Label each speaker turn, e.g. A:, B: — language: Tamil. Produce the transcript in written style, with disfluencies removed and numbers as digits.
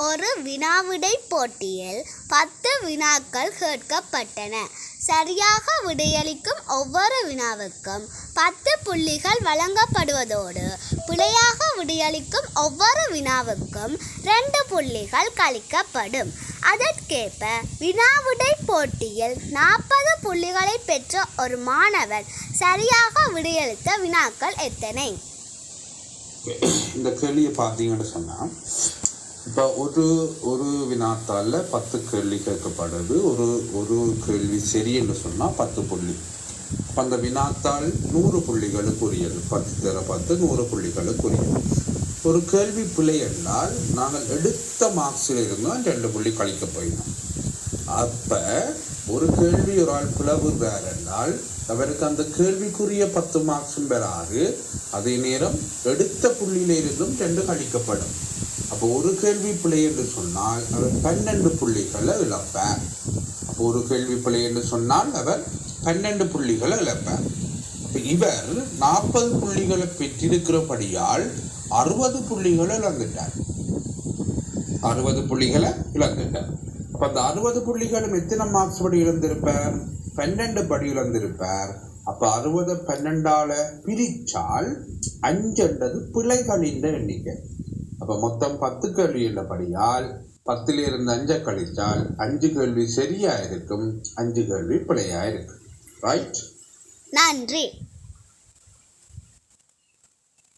A: ஒரு வினாவிடை போட்டியில் 10 வினாக்கள் கேட்கப்பட்டன. சரியாக விடையளிக்கும் ஒவ்வொரு வினாவுக்கும் 10 புள்ளிகள் வழங்கப்படுவதோடு பிழையாக விடையளிக்கும் ஒவ்வொரு வினாவுக்கும் 2 புள்ளிகள் கழிக்கப்படும். அதற்கேற்ப வினாவிடை போட்டியில் 40 புள்ளிகளை பெற்ற ஒரு மாணவன் சரியாக விடையளித்த வினாக்கள் எத்தனை?
B: இந்த கேள்வியை பார்த்தீங்கன்னு சொன்னால், இப்போ ஒரு வினாத்தால் 10 கேள்வி கேட்கப்படுது. ஒரு கேள்வி சரி என்று சொன்னால் 10 புள்ளி. இப்போ அந்த வினாத்தால் 100 புள்ளிகளுக்குரியது. 10 தர 10 100 புள்ளிகளுக்குரியது. ஒரு கேள்வி பிழை என்றால் நாங்கள் எடுத்த மார்க்ஸில் இருந்தும் 2 புள்ளி கழிக்க போயிடும். அப்போ ஒரு கேள்வி ஒரு ஆள் பிளவு வேறு என்றால் அவருக்கு அந்த கேள்விக்குரிய 10 மார்க்ஸும் பெறாது. அதே நேரம் எடுத்த புள்ளியிலிருந்தும் 2 கழிக்கப்படும். அப்போ ஒரு கேள்வி பிழை என்று சொன்னால் அவர் 12 புள்ளிகளை இழப்பார். அப்போ ஒரு கேள்வி பிழை என்று சொன்னால் அவர் 12 புள்ளிகளை இழப்பார். இவர் 40 புள்ளிகளை பெற்றிருக்கிறபடியால் 60 புள்ளிகளை இழந்துட்டார். 60 புள்ளிகளை இழந்துட்டார். அப்போ அந்த 60 புள்ளிகளும் எத்தனை மார்க்ஸ் படி இழந்திருப்பார்? 12 படி இழந்திருப்பார். அப்போ 60 12ஆல் பிரித்தால் 5 என்றது பிழைகளின் எண்ணிக்கை. அப்போ மொத்தம் 10 கேள்வி உள்ளபடியால் 10லிருந்து 5 கழித்தால் 5 கேள்வி சரியா இருக்கும், 5 கேள்வி பிழையா இருக்கும். ரைட்?
A: நன்றி.